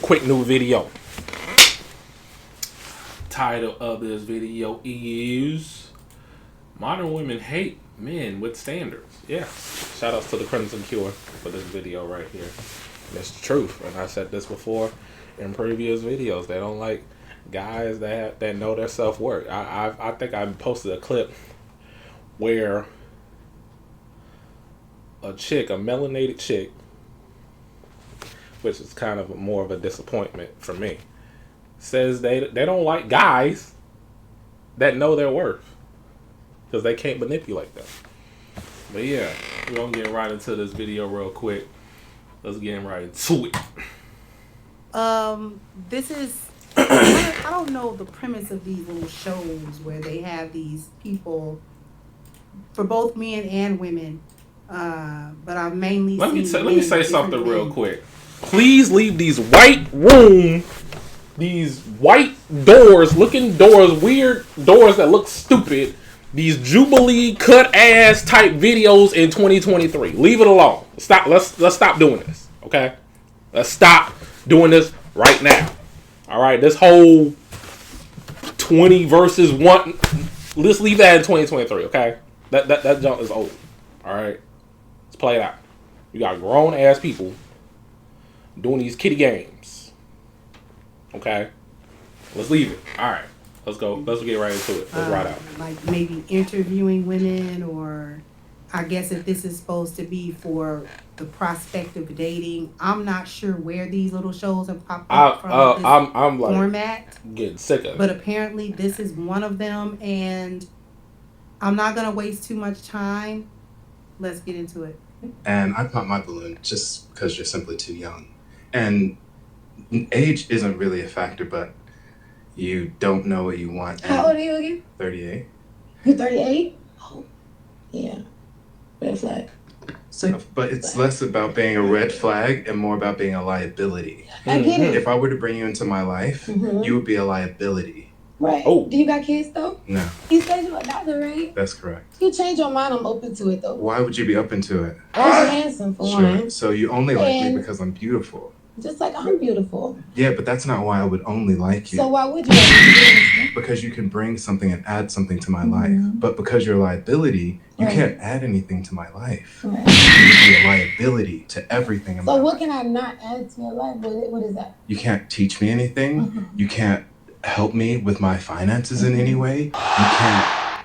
Quick new video. Title of this video is Modern Women Hate Men with Standards. Yeah. Shout outs to the Crimson Cure for this video right here. And it's the truth. And I said this before in previous videos. They don't like guys that know their self-worth. I think I posted a clip where a melanated chick, which is kind of more of a disappointment for me, says they don't like guys that know their worth because they can't manipulate them. But yeah, we're gonna get right into this video real quick. Let's get right into it. This is I don't know the premise of these little shows where they have these people for both men and women. But I've mainly let me seen say something real quick. Please leave these white looking doors, weird doors that look stupid, these Jubilee cut ass type videos in 2023. Leave it alone. Stop. Let's stop doing this. Okay? Let's stop doing this right now. All right. This whole 20 versus 1. Let's leave that in 2023. Okay? That junk is old. All right. Let's play it out. You got grown ass people doing these kiddie games. Okay? Let's leave it. Alright. Let's go. Let's get right into it. Let's ride out. Like maybe interviewing women, or I guess if this is supposed to be for the prospect of dating, I'm not sure where these little shows have popped up from this I'm like format. Getting sick of it. But apparently this is one of them, and I'm not going to waste too much time. Let's get into it. And I pop my balloon just because you're simply too young. And age isn't really a factor, but you don't know what you want. How old are you again? 38. You're 38? Oh, yeah. Red flag. So, but it's less about being a red flag and more about being a liability. I get it. If I were to bring you into my life, you would be a liability. Right. Oh. Do you got kids, though? No. You said you're a doctor, right? That's correct. You change your mind, I'm open to it, though. Why would you be open to it? I'm handsome, for one. So you only like me because I'm beautiful. Just like I'm beautiful. Yeah, but that's not why I would only like you. So why would you like me? Because you can bring something and add something to my life. But because you're a liability, you can't add anything to my life. Right. You would be a liability to everything in my life. So what can I not add to your life? What is that? You can't teach me anything. You can't help me with my finances in any way. You can't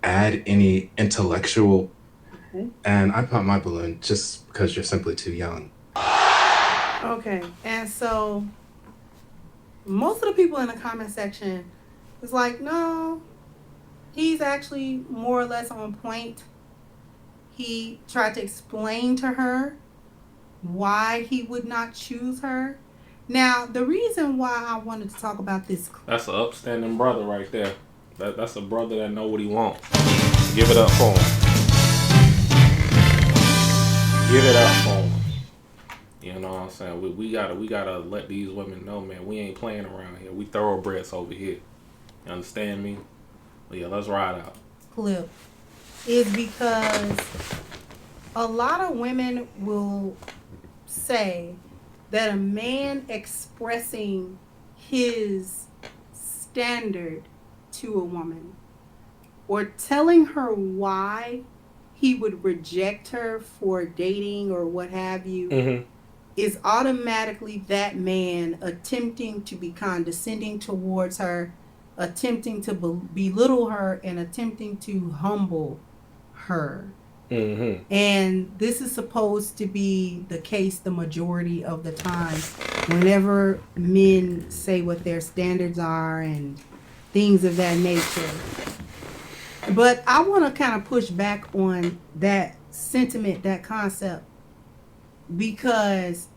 add any intellectual. And I pop my balloon just because you're simply too young. Okay, and so most of the people in the comment section is like, no, he's actually more or less on point. He tried to explain to her why he would not choose her. Now, the reason why I wanted to talk about this... That's an upstanding brother right there. That's a brother that know what he wants. Give it up for him. Give it up for him. You know what I'm saying? We gotta let these women know, man, we ain't playing around here. We thoroughbreds over here. You understand me? Well, yeah, let's ride out. Clip is because a lot of women will say that a man expressing his standard to a woman or telling her why he would reject her for dating or what have you is automatically that man attempting to be condescending towards her, attempting to belittle her, and attempting to humble her. And this is supposed to be the case the majority of the time whenever men say what their standards are and things of that nature. But I want to kind of push back on that sentiment, that concept, because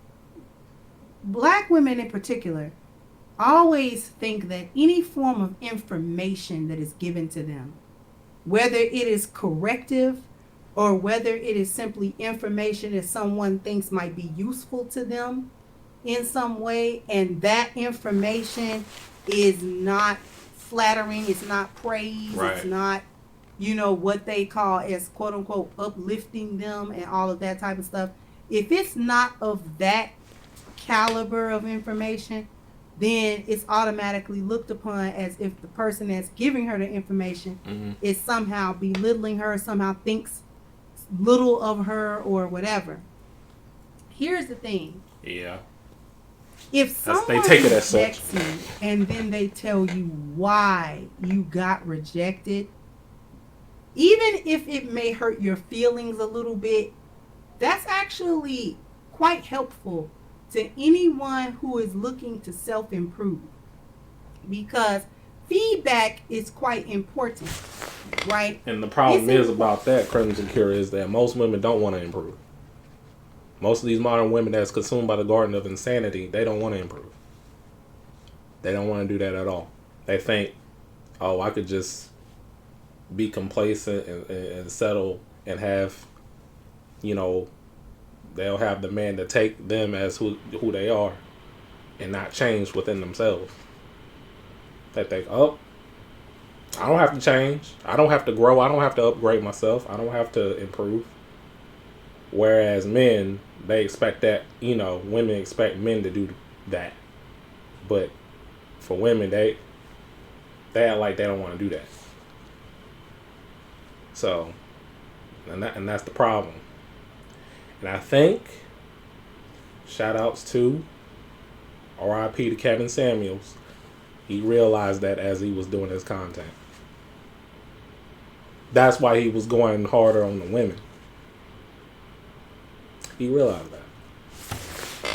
black women in particular always think that any form of information that is given to them, whether it is corrective or whether it is simply information that someone thinks might be useful to them in some way, and that information is not flattering, it's not praise, it's not, you know, what they call as quote unquote uplifting them and all of that type of stuff. If it's not of that caliber of information, then it's automatically looked upon as if the person that's giving her the information is somehow belittling her, somehow thinks little of her or whatever. Here's the thing. Yeah. If someone they take it as rejects such. you and then they tell you why you got rejected, even if it may hurt your feelings a little bit, that's actually quite helpful to anyone who is looking to self-improve, because feedback is quite important, right? And the problem is about that, Crimson Cure, is that most women don't want to improve. Most of these modern women that's consumed by the garden of insanity, they don't want to improve. They don't want to do that at all. They think, oh, I could just be complacent and settle and have, they'll have the man to take them as who they are and not change within themselves. They think, oh, I don't have to change. I don't have to grow. I don't have to upgrade myself. I don't have to improve. Whereas men, they expect that, women expect men to do that. But for women, they act like they don't want to do that. So, and that's the problem. And I think, shout outs to R.I.P. to Kevin Samuels. He realized that as he was doing his content. That's why he was going harder on the women. He realized that.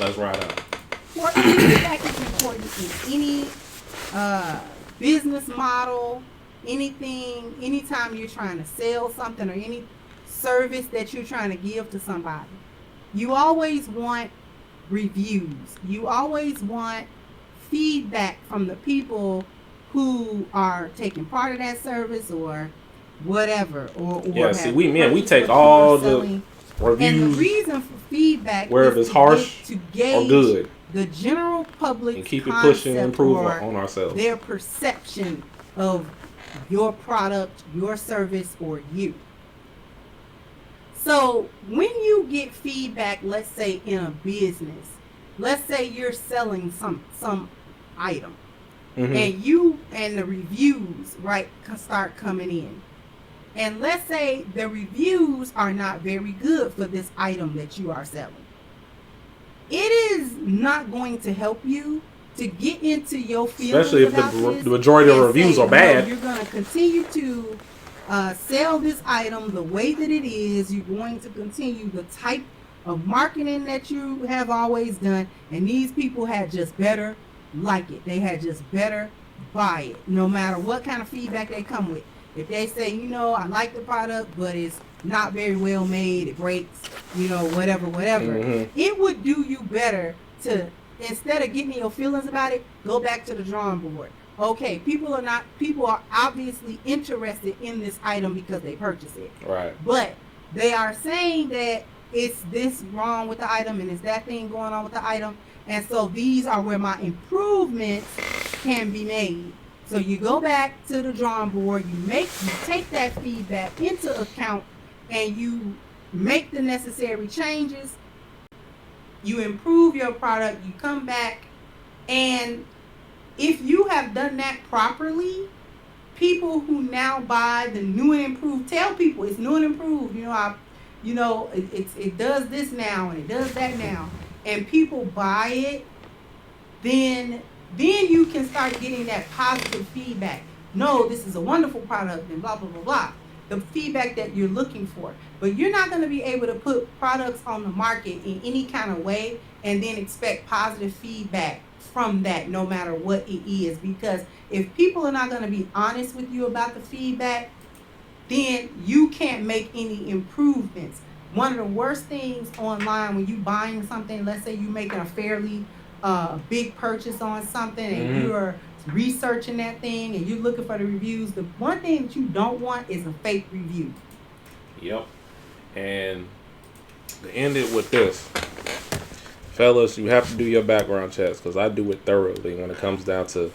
Let's ride out. Well, feedback is important in any business model, anything, anytime you're trying to sell something or any service that you're trying to give to somebody. You always want reviews. You always want feedback from the people who are taking part of that service or whatever. Or yeah, see, we take all the reviews. And the reason for feedback whether it's harsh to gauge or good, the general public and keep it pushing and improve on ourselves. Their perception of your product, your service, or you. So when you get feedback, let's say in a business, let's say you're selling some item, and the reviews start coming in. And let's say the reviews are not very good for this item that you are selling. It is not going to help you to get into your feelings. Especially if the majority of reviews are bad. You're going to continue to sell this item the way that it is. You're going to continue the type of marketing that you have always done. And these people had just better like it. They had just better buy it, no matter what kind of feedback they come with. If they say, I like the product, but it's not very well made, it breaks, whatever, it would do you better to, instead of getting your feelings about it, go back to the drawing board. Okay, people are obviously interested in this item because they purchase it. Right. But they are saying that it's this wrong with the item and it's that thing going on with the item. And so these are where my improvements can be made. So you go back to the drawing board, you take that feedback into account, and you make the necessary changes. You improve your product, you come back, and if you have done that properly, people who now buy the new and improved, tell people it's new and improved. It does this now and it does that now, and people buy it, then you can start getting that positive feedback. No, this is a wonderful product and blah, blah, blah, blah. The feedback that you're looking for. But you're not going to be able to put products on the market in any kind of way and then expect positive feedback from that no matter what it is. Because if people are not going to be honest with you about the feedback, then you can't make any improvements. One of the worst things online when you're buying something, let's say you're making a fairly big purchase on something and you're researching that thing and you're looking for the reviews, the one thing that you don't want is a fake review. Yep. And to end it with this, fellas, you have to do your background checks, because I do it thoroughly when it comes down to,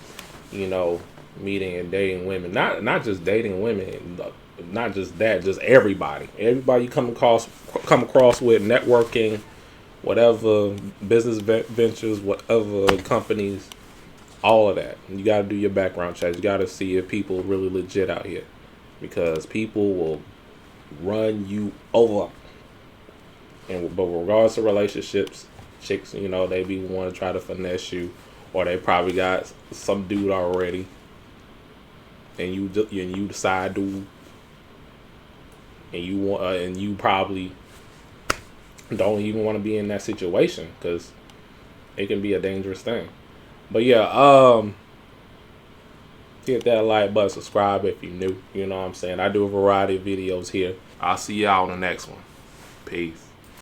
meeting and dating women. Not just dating women, not just that, just everybody. Everybody you come across with, networking, whatever business ventures, whatever companies, all of that. You got to do your background checks. You got to see if people really legit out here, because people will run you over. But regardless of relationships, chicks, you know, they be want to try to finesse you, or they probably got some dude already, and you decide to, and you probably don't even want to be in that situation, because it can be a dangerous thing. But yeah, hit that like button, subscribe if you're new. You know what I'm saying? I do a variety of videos here. I'll see y'all on the next one. Peace.